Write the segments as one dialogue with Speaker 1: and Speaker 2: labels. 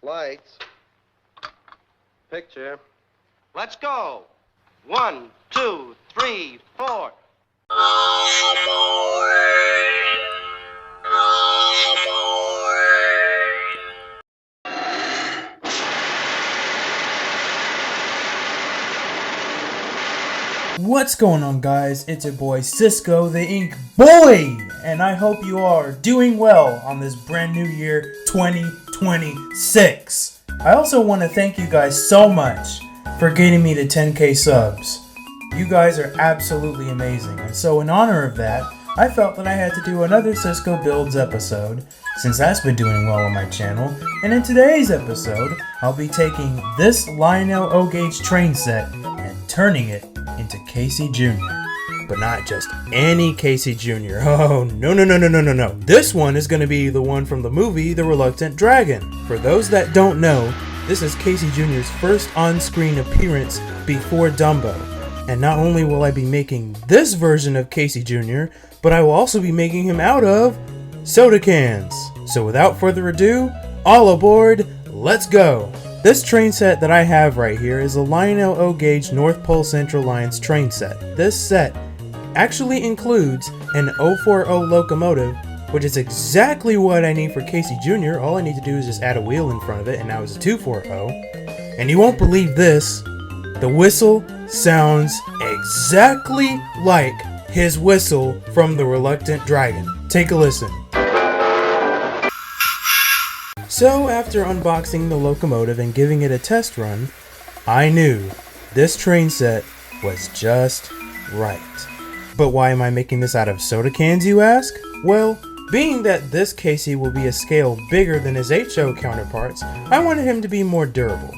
Speaker 1: Lights. Picture.
Speaker 2: Let's go. 1, 2, 3, 4.
Speaker 3: What's going on, guys? It's your boy Cisco, the Ink Boy, and I hope you are doing well on this brand new year 2026. I also want to thank you guys so much for getting me to 10k subs. You guys are absolutely amazing, and so in honor of that, I felt that I had to do another Cisco Builds episode, since that's been doing well on my channel. And in today's episode, I'll be taking this Lionel Xmas train set and turning it into Casey Jr. But not just any Casey Jr. Oh, no. This one is going to be the one from the movie The Reluctant Dragon. For those that don't know, this is Casey Jr.'s first on-screen appearance before Dumbo. And not only will I be making this version of Casey Jr., but I will also be making him out of soda cans. So without further ado, all aboard, let's go! This train set that I have right here is a Lionel Xmas North Pole Central Lines train set. This set actually includes an 040 locomotive, which is exactly what I need for Casey Jr. All I need to do is just add a wheel in front of it, and now it's a 240. And you won't believe this, the whistle sounds exactly like his whistle from The Reluctant Dragon. Take a listen. So after unboxing the locomotive and giving it a test run, I knew this train set was just right. But why am I making this out of soda cans, you ask? Well, being that this Casey will be a scale bigger than his HO counterparts, I wanted him to be more durable.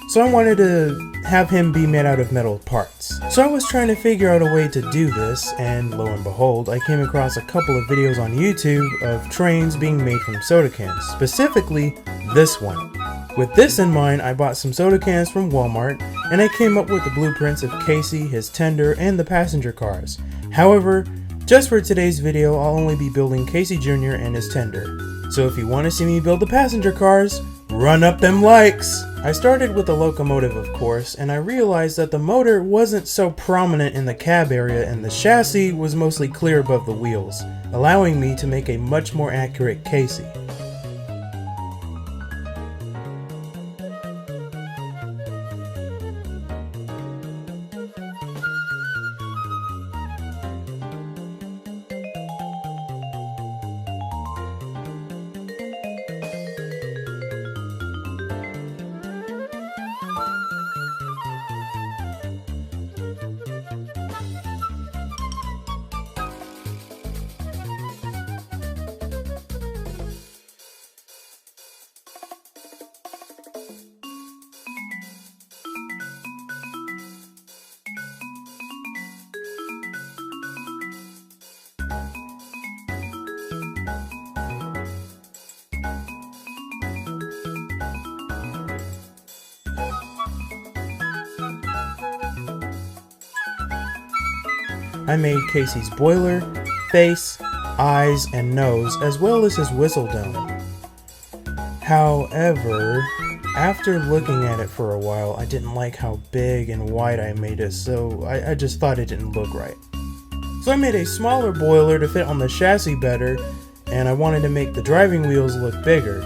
Speaker 3: So I wanted to have him be made out of metal parts. So I was trying to figure out a way to do this, and lo and behold, I came across a couple of videos on YouTube of trains being made from soda cans, specifically this one. With this in mind, I bought some soda cans from Walmart, and I came up with the blueprints of Casey, his tender, and the passenger cars. However, just for today's video, I'll only be building Casey Jr. and his tender. So if you want to see me build the passenger cars, run up them likes! I started with the locomotive, of course, and I realized that the motor wasn't so prominent in the cab area and the chassis was mostly clear above the wheels, allowing me to make a much more accurate Casey. I made Casey's boiler, face, eyes, and nose, as well as his whistle dome. However, after looking at it for a while, I didn't like how big and wide I made it, so I just thought it didn't look right. So I made a smaller boiler to fit on the chassis better, and I wanted to make the driving wheels look bigger,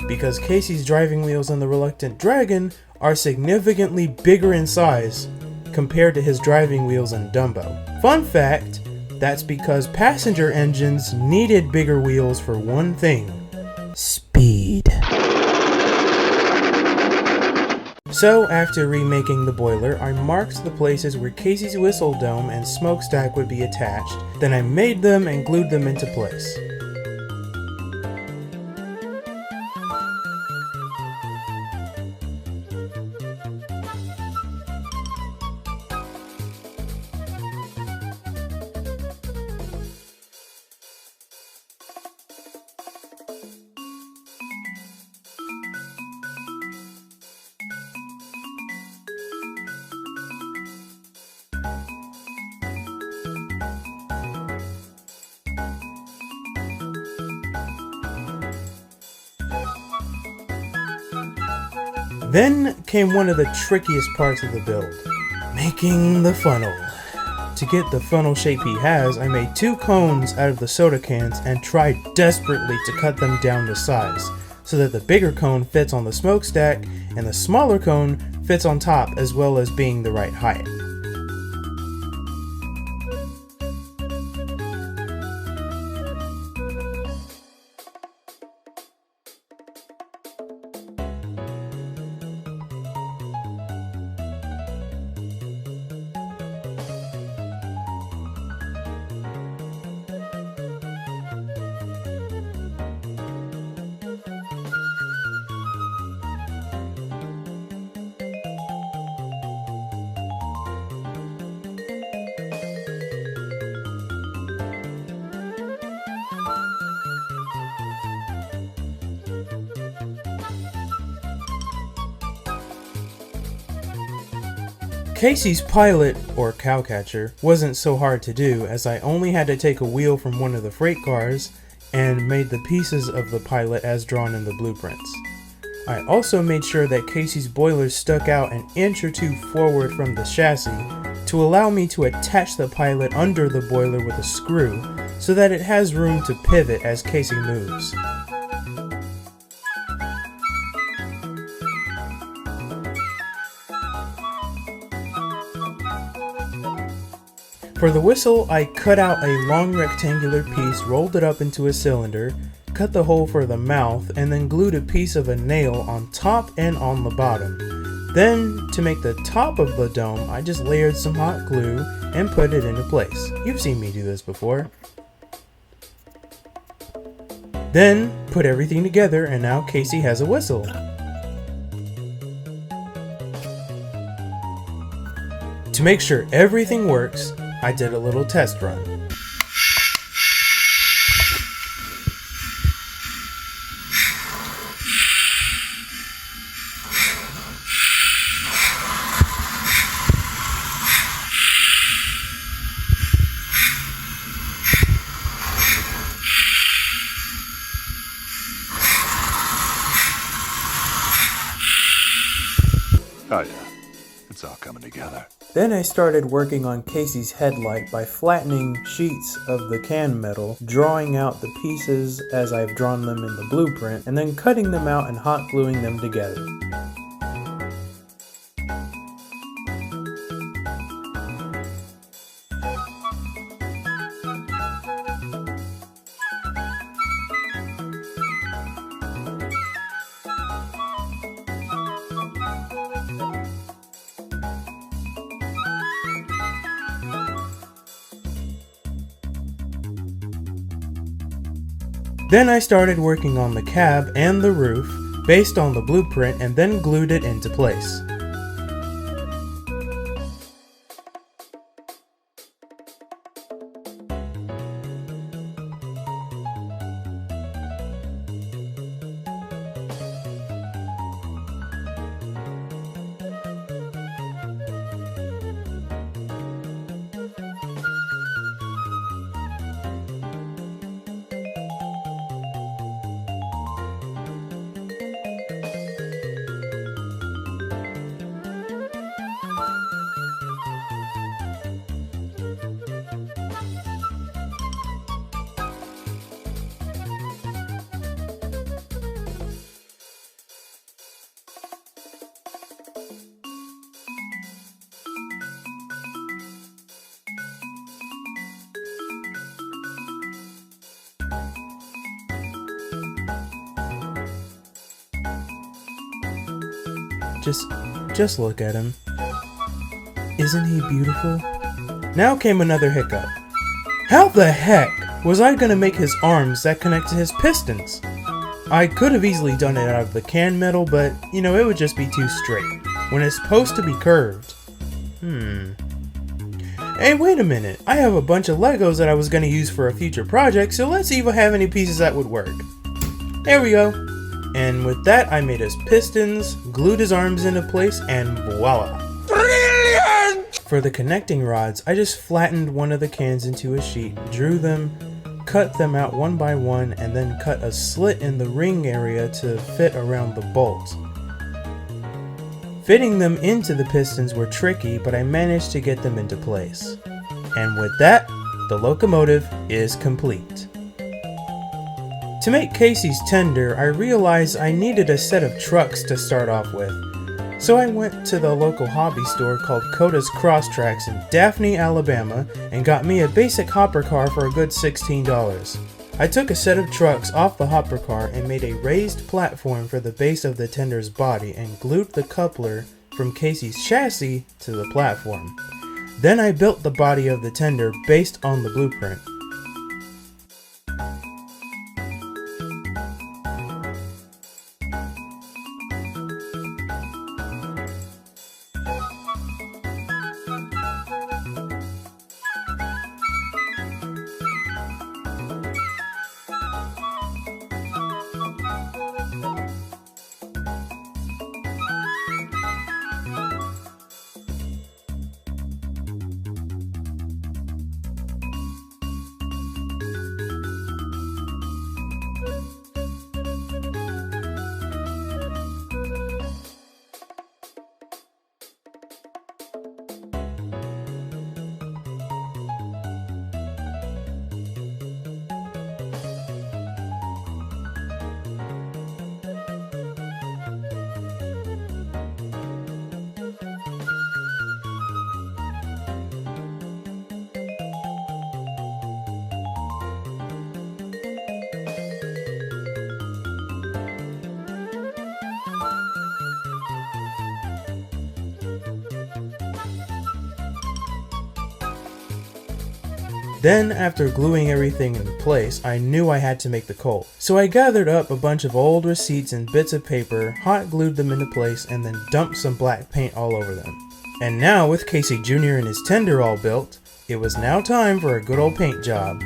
Speaker 3: because Casey's driving wheels on the Reluctant Dragon are significantly bigger in size compared to his driving wheels in Dumbo. Fun fact, that's because passenger engines needed bigger wheels for one thing: speed. So after remaking the boiler, I marked the places where Casey's whistle dome and smokestack would be attached, then I made them and glued them into place. Then came one of the trickiest parts of the build, making the funnel. To get the funnel shape he has, I made 2 cones out of the soda cans and tried desperately to cut them down to size, so that the bigger cone fits on the smokestack and the smaller cone fits on top, as well as being the right height. Casey's pilot, or cowcatcher, wasn't so hard to do, as I only had to take a wheel from one of the freight cars and made the pieces of the pilot as drawn in the blueprints. I also made sure that Casey's boilers stuck out an inch or 2 forward from the chassis to allow me to attach the pilot under the boiler with a screw so that it has room to pivot as Casey moves. For the whistle, I cut out a long rectangular piece, rolled it up into a cylinder, cut the hole for the mouth, and then glued a piece of a nail on top and on the bottom. Then, to make the top of the dome, I just layered some hot glue and put it into place. You've seen me do this before. Then, put everything together, and now Casey has a whistle. To make sure everything works, I did a little test run.
Speaker 1: Oh yeah, it's all coming together.
Speaker 3: Then I started working on Casey's headlight by flattening sheets of the can metal, drawing out the pieces as I've drawn them in the blueprint, and then cutting them out and hot gluing them together. Then I started working on the cab and the roof based on the blueprint and then glued it into place. Just look at him. Isn't he beautiful? Now came another hiccup. How the heck was I gonna make his arms that connect to his pistons? I could have easily done it out of the can metal, but you know, it would just be too straight when it's supposed to be curved. Hey, wait a minute. I have a bunch of Legos that I was gonna use for a future project, so let's see if I have any pieces that would work. There we go. And with that, I made his pistons, glued his arms into place, and voila! Brilliant! For the connecting rods, I just flattened one of the cans into a sheet, drew them, cut them out one by one, and then cut a slit in the ring area to fit around the bolt. Fitting them into the pistons were tricky, but I managed to get them into place. And with that, the locomotive is complete. To make Casey's tender, I realized I needed a set of trucks to start off with. So I went to the local hobby store called Coda's Crosstracks in Daphne, Alabama, and got me a basic hopper car for a good $16. I took a set of trucks off the hopper car and made a raised platform for the base of the tender's body and glued the coupler from Casey's chassis to the platform. Then I built the body of the tender based on the blueprint. Then, after gluing everything in place, I knew I had to make the colt. So I gathered up a bunch of old receipts and bits of paper, hot glued them into place, and then dumped some black paint all over them. And now, with Casey Jr. and his tender all built, it was now time for a good old paint job.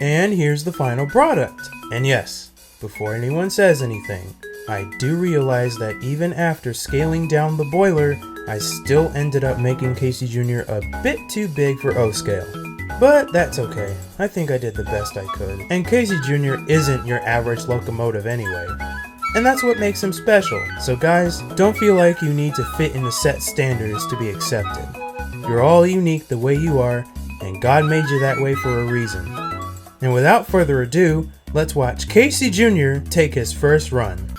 Speaker 3: And here's the final product. And yes, before anyone says anything, I do realize that even after scaling down the boiler, I still ended up making Casey Jr. a bit too big for O-scale. But that's okay, I think I did the best I could. And Casey Jr. isn't your average locomotive anyway. And that's what makes him special. So guys, don't feel like you need to fit into set standards to be accepted. You're all unique the way you are, and God made you that way for a reason. And without further ado, let's watch Casey Jr. take his first run.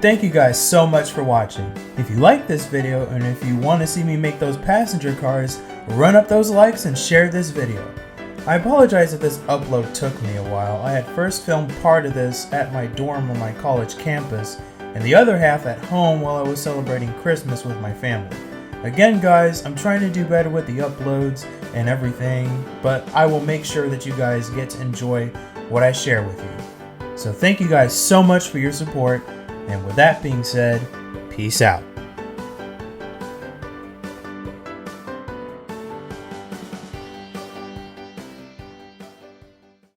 Speaker 3: Thank you guys so much for watching. If you like this video and if you want to see me make those passenger cars, run up those likes and share this video. I apologize if this upload took me a while. I had first filmed part of this at my dorm on my college campus and the other half at home while I was celebrating Christmas with my family. Again guys, I'm trying to do better with the uploads and everything, but I will make sure that you guys get to enjoy what I share with you. So thank you guys so much for your support. And with that being said, peace out.